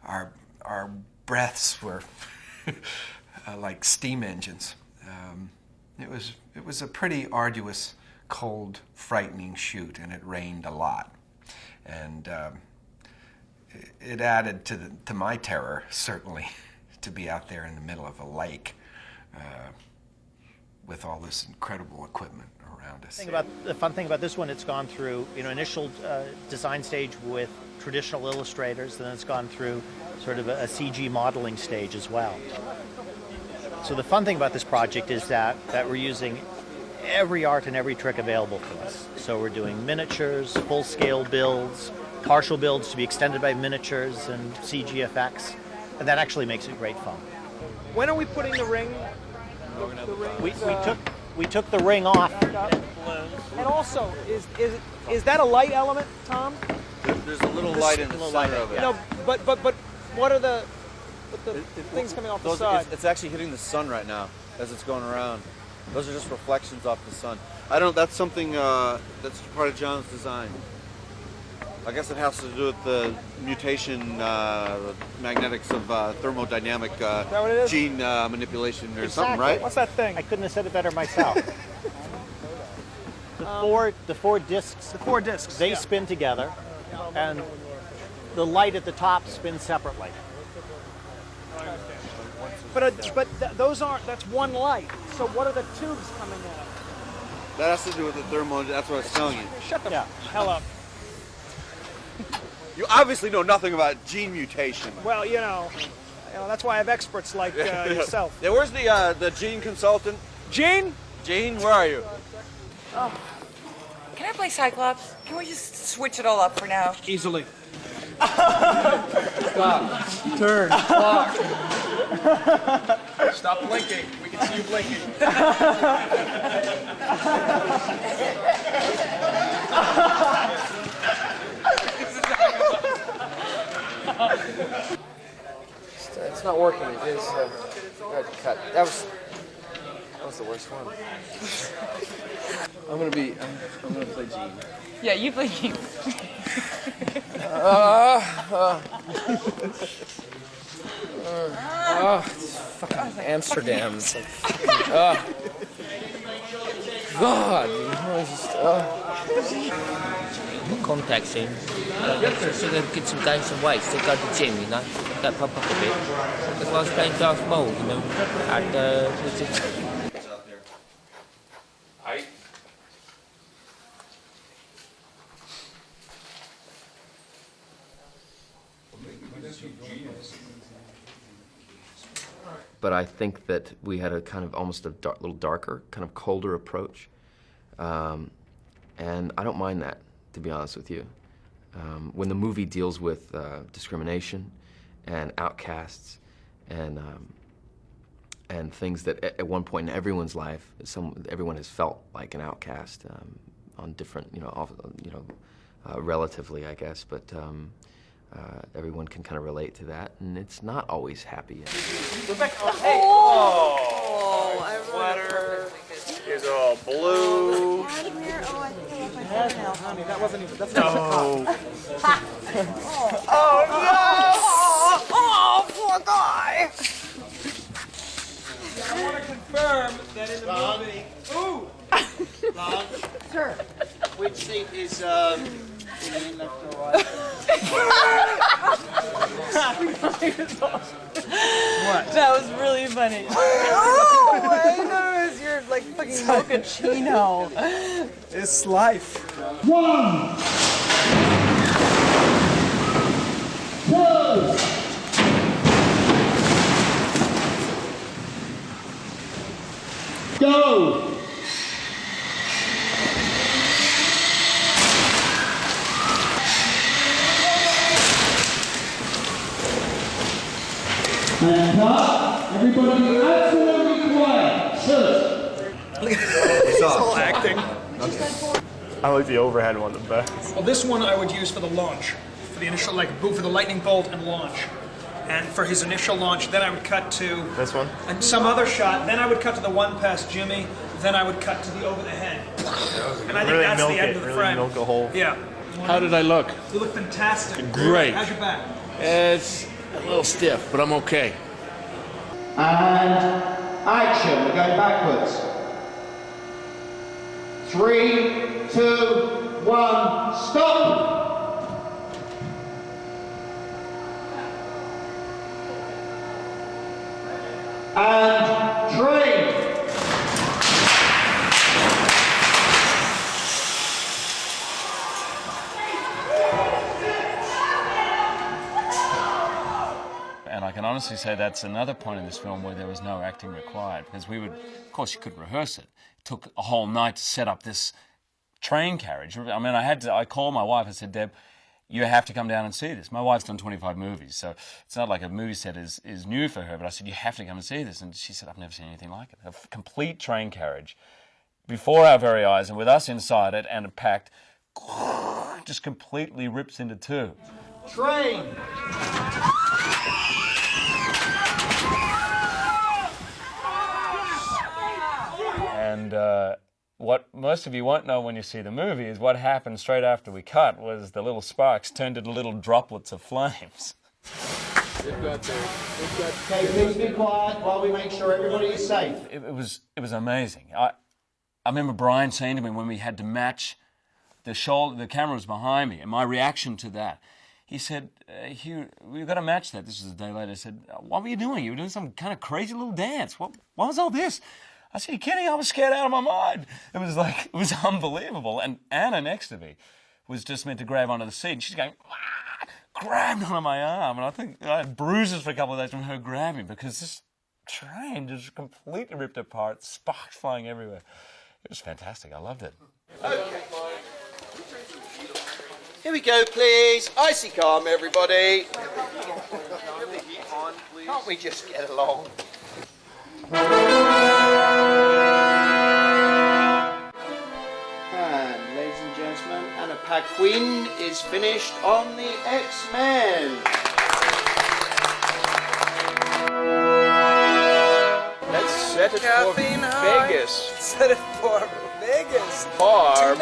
our breaths were like steam engines. It was a pretty arduous, cold, frightening shoot, and it rained a lot, and it added to my terror, certainly, to be out there in the middle of a lake with all this incredible equipment around us. The fun thing about this one, it's gone through initial design stage with traditional illustrators, and then it's gone through sort of a CG modeling stage as well. So the fun thing about this project is that we're using every art and every trick available to us. So we're doing miniatures, full-scale builds, partial builds to be extended by miniatures and CG effects, and that actually makes it great fun. When are we putting the ring? We took the ring off. And also, is that a light element, Tom? There's a little light in the center of it. No, but what are the things coming off the side? It's actually hitting the sun right now as it's going around. Those are just reflections off the sun. I don't. That's something that's part of John's design. I guess it has to do with the mutation, magnetics of thermodynamic gene manipulation or something, right? What's that thing? I couldn't have said it better myself. The four discs. The four discs. They spin together, and the light at the top spins separately. But those aren't. That's one light. So what are the tubes coming out? That has to do with the thermo. That's what I was telling you. Shut the hell up. You obviously know nothing about gene mutation. Well, you know that's why I have experts like yourself. Yeah, where's the gene consultant? Gene? Gene, where are you? Oh. Can I play Cyclops? Can we just switch it all up for now? Easily. Stop. Turn. Clock. Stop blinking. We can see you blinking. It's not working. It is. Cut. That was the worst one. I'm gonna play Gene. Yeah, you play Gene. It's fucking Amsterdam. It's like, God, you know, it's just, contact scene. So they get some gain some weight, so go to the gym, you know, go pump up a bit. That's why I was playing Darth Maul, you know, and But I think that we had a kind of almost a little darker, kind of colder approach. And I don't mind that, to be honest with you. When the movie deals with discrimination and outcasts and things that at one point in everyone's life, everyone has felt like an outcast on different, relatively, I guess, but everyone can kind of relate to that, and it's not always happy. Rebecca, hey! Oh, sweater is all blue. Oh, I think I left my No, honey, that wasn't even. That's no. not Oh no! Oh, poor guy. I want to confirm that in the movie. Ooh. Sir, which seat is left or right? What? That was really funny. Oh, I thought it was your like fucking mochaccino. It's life. 1, 2. Go! And cut. Everybody absolutely quiet. Shoot. It's all acting. I like the overhead one the best. Well, this one I would use for the launch, for the initial, for the lightning bolt and launch. And for his initial launch, then I would cut to this one, and some other shot. Then I would cut to the one past Jimmy. Then I would cut to the over the head. And I think really that's milk the end it, of the really frame. milk a hole. Yeah. How did I look? You look fantastic. Great. How's your back? It's a little stiff, but I'm okay. And action. We're going backwards. 3, 2, 1, stop! And train! honestly say that's another point in this film where there was no acting required, because we would, of course, you couldn't rehearse it. It took a whole night to set up this train carriage. I mean, I called my wife and said, Deb, you have to come down and see this. My wife's done 25 movies, so it's not like a movie set is new for her, but I said, you have to come and see this. And she said, I've never seen anything like it. A complete train carriage before our very eyes, and with us inside it, and packed, just completely rips into two. Train! And what most of you won't know when you see the movie is what happened straight after we cut was the little sparks turned into little droplets of flames. Okay, please be quiet while we make sure everybody is safe. It was amazing. I remember Bryan saying to me when we had to match the camera was behind me, and my reaction to that, he said, Hugh, we've got to match that. This was a day later. I said, what were you doing? You were doing some kind of crazy little dance. What was all this? I said, you kidding? I was scared out of my mind. It was unbelievable. And Anna next to me was just meant to grab onto the seat, and she's going, grabbed onto my arm. And I think I had bruises for a couple of days from her grabbing, because this train just completely ripped apart, sparks flying everywhere. It was fantastic. I loved it. Okay. Here we go, please. Icy calm, everybody. Can't we just get along? And, ladies and gentlemen, Anna Paquin is finished on the X-Men. Let's set it for Vegas. Set it for Vegas. Bar.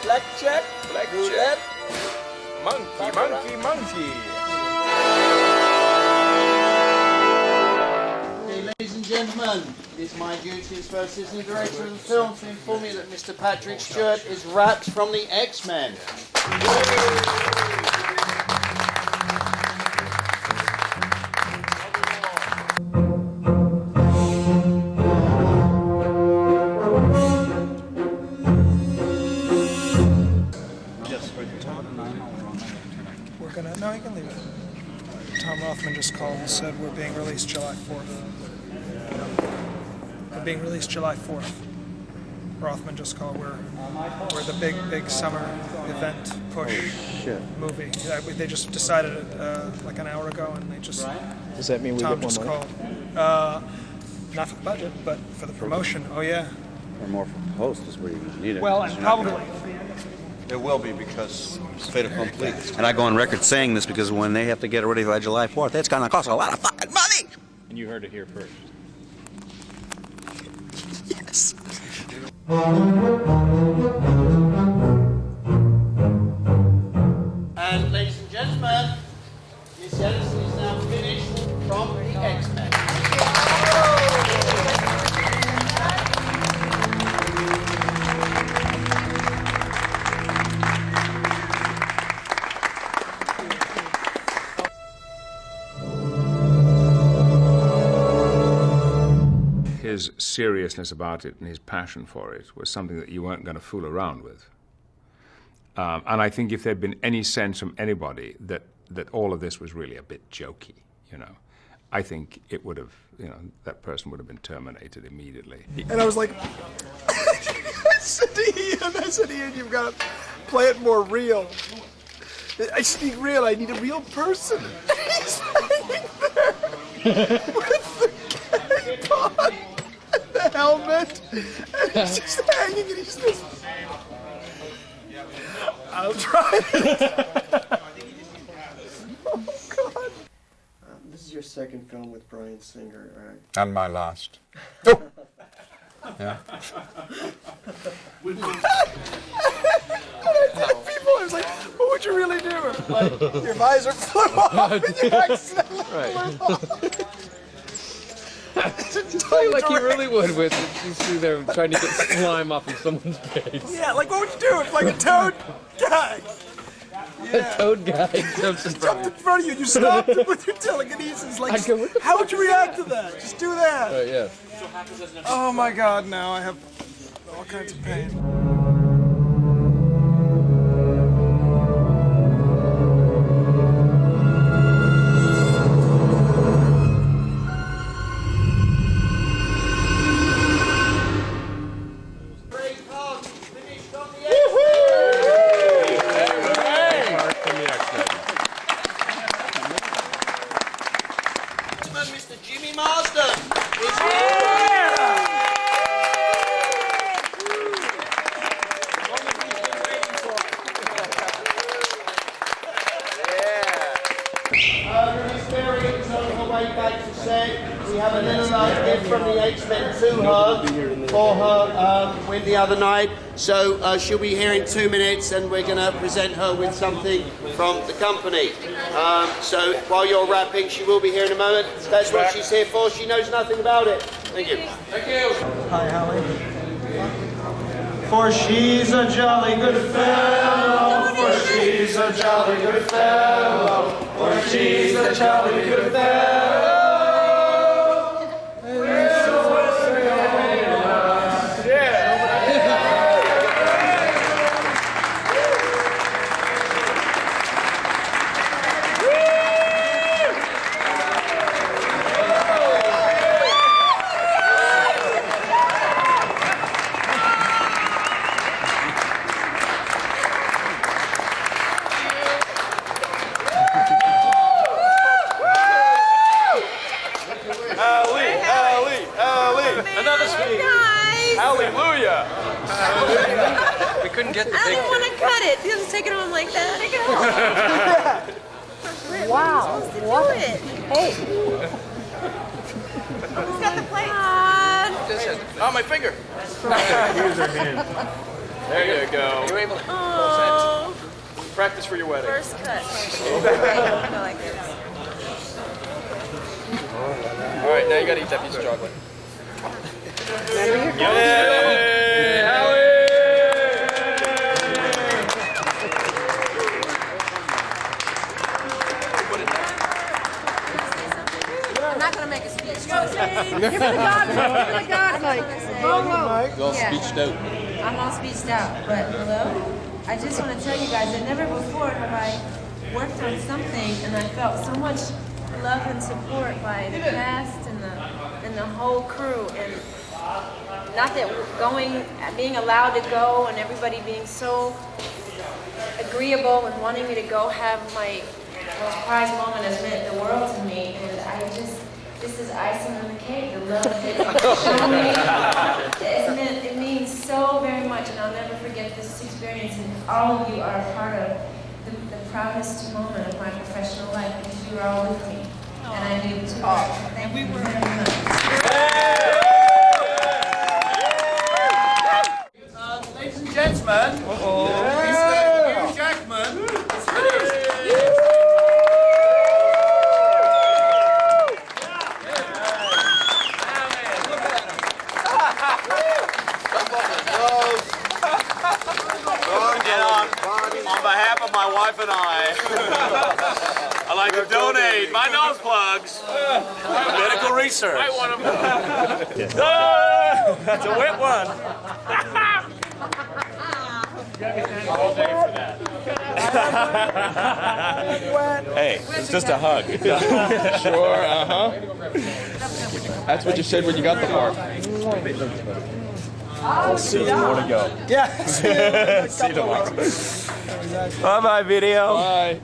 Blackjack. Blackjack. Monkey. Okay, ladies and gentlemen, it is my duty as first assistant director of the film to inform you that Mr. Patrick Stewart is wrapped from the X-Men. No, you can leave it. Tom Rothman just called and said we're being released July 4th. We're being released July 4th. Rothman just called. We're the big summer event push movie. Yeah, they just decided it like an hour ago, and they just. Does that mean we Tom get just more money? called. Not for the budget, but for the promotion. Oh yeah. Or more for post is where you need it. Well, and probably. It will be, because it's fait accompli. And I go on record saying this because when they have to get it ready by July 4th, it's going to cost a lot of fucking money! And you heard it here first. Yes. And ladies and gentlemen, Miss Ellison is now finished from the X-Men. His seriousness about it and his passion for it was something that you weren't going to fool around with. And I think if there'd been any sense from anybody that all of this was really a bit jokey, I think it would have, that person would have been terminated immediately. And I was like, I said, Ian, you've got to play it more real. I just need real. I need a real person. He's hanging there with the gag pod and the helmet, and he's just hanging, and he's just. I'll try it. Oh God. This is your second film with Bryan Singer, right? And my last. Oh. Yeah. I was like, what would you really do if, like, your visor flew off and you accidentally flew off? Like you really would with you see there trying to get slime off of someone's face. Yeah, like what would you do if, like, a toad guy? A toad guy jumps in front of you and you stopped him with your telekinesis. Like, how would you react to that? Just do that. Right, yeah. Oh my God, now I have all kinds of pain. set. We have a little gift from the X-Men to her for her win the other night. So she'll be here in 2 minutes, and we're going to present her with something from the company. So while you're rapping, she will be here in a moment. That's what she's here for. She knows nothing about it. Thank you. Thank you. Hi, Hallie. For she's a jolly good fellow, for she's a jolly good fellow, for she's a jolly good fellow. Hallelujah! We couldn't get the big. I didn't want to cut it. Just take it on like that. Wow! What? Hey. Who's got the plate? Oh, my finger! Here's her hand. There you go. You able to? Oh. Practice for your wedding. First cut. I like this. All right, now you gotta eat that piece of chocolate. Remember your Yay! Howie! I'm not going to make a speech. Give me the God mic. Give me the God mic. You're all Yeah. speeched out. I'm all speeched out, but hello? I just want to tell you guys that never before have I worked on something and I felt so much love and support by the cast and the whole crew. And not that being allowed to go and everybody being so agreeable and wanting me to go have my most prized moment has meant the world to me. And this is icing on the cake, the love that it's shown me. It means so very much, and I'll never forget this experience. And all of you are a part of the proudest moment of my professional life because you were all with me. And I do too. Thank you very much. Ladies and gentlemen, Mr. Hugh Jackman. On behalf of my wife and I'd like to donate my nose plugs to medical research. I want them. It's a wet one. All day for that. Hey, it's just a hug. Sure, That's what you said when you got the part. More to go. Yeah. See you tomorrow. Bye-bye, video. Bye.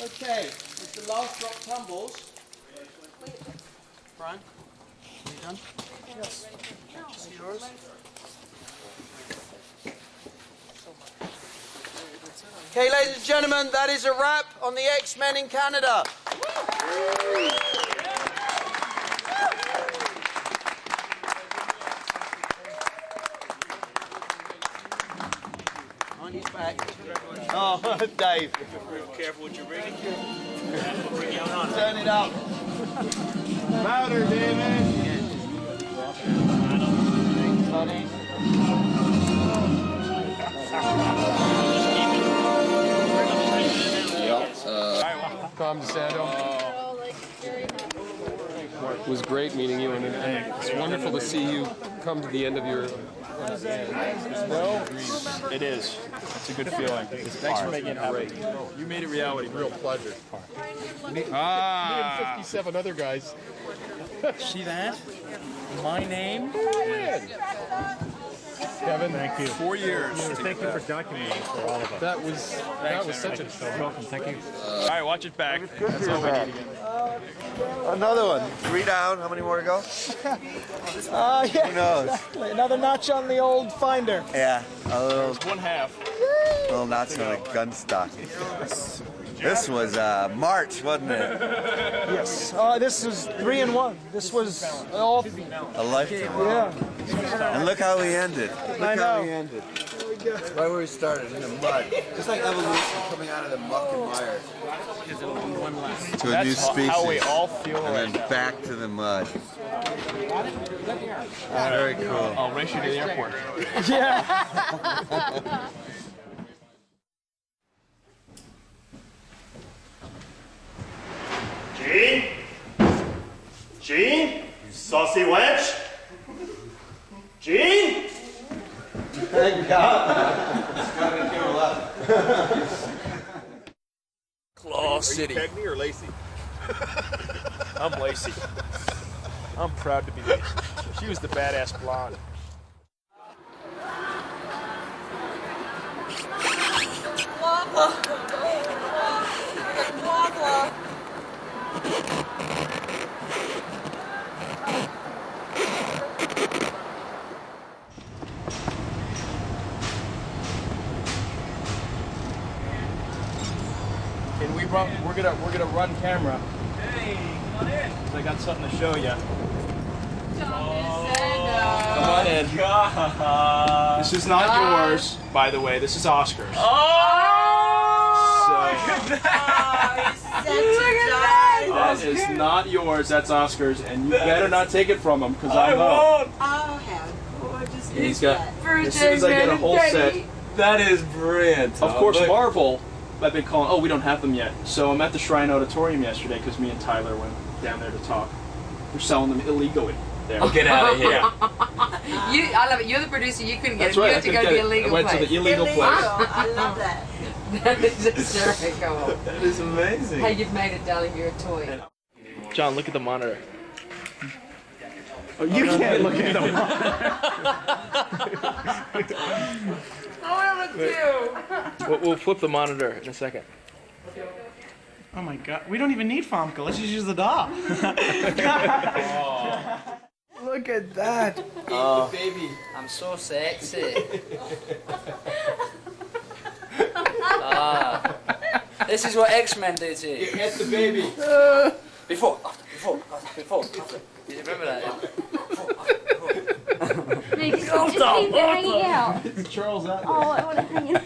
Okay, as the last drop tumbles. Bryan, are you done? Yes. This is yours. Okay, ladies and gentlemen, that is a wrap on the X-Men in Canada. On his back. Oh, Dave. Careful what you're bringing. Turn it up. Louder, David. Tom DeSanto. It was great meeting you, and it's wonderful to see you come to the end of your. No, it is. It's a good feeling. Thanks for making it happen. You made it reality. Real pleasure. Me and 57 other guys. See that? My name? Kevin, Thank you. 4 years. Thank you for documenting for all of us. That was such a welcome. Thank you. All right, watch it back. That's all we need again. Another one. 3 down. How many more to go? Yeah, Who knows? exactly. Another notch on the old finder. Yeah, a little, One half. little notch on the gun stock. This was March, wasn't it? Yes. This was 3 and 1. This was all. A lifetime. Yeah. And look how we ended. Look I how know. we ended. Right where we started, in the mud. Just like evolution coming out of the muck and mire. To a new species. How we all feel and right then now. back to the mud. Very cool. I'll race you to the airport. Yeah. Gene? Gene? You saucy wench? Gene? Thank God. It's got to be here left. Claw City. Are you Cagney or Lacey? I'm Lacey. I'm proud to be Lacey. She was the badass blonde. And we're gonna run camera. Hey, come on in. I got something to show you. Come on in. This is not yours, by the way. This is Oscar's. That is not yours. That's Oscar's, and you better not take it from him, because I won't. Oh, how gorgeous He's got. As soon as I get a whole set. That is brilliant. Of course, Marvel. I've been calling. Oh, we don't have them yet. So I'm at the Shrine Auditorium yesterday because me and Tyler went down there to talk. They're selling them illegally there. Oh, get out of here. I love it. You're the producer. You couldn't get That's it. right. You had to go to the illegal I went place. to the illegal place. I love that. That is hysterical. That is amazing. Hey, you've made it, darling. You're a toy. John, look at the monitor. Oh, you can't look at them. I do. We'll flip the monitor in a second. Oh my god. We don't even need Famke. Let's just use the doll. Look at that. Baby, I'm so sexy. This is what X-Men do to you. Get the baby. Before, after. You remember that? Just keep hanging out. Charles out. Oh, I want to hang in.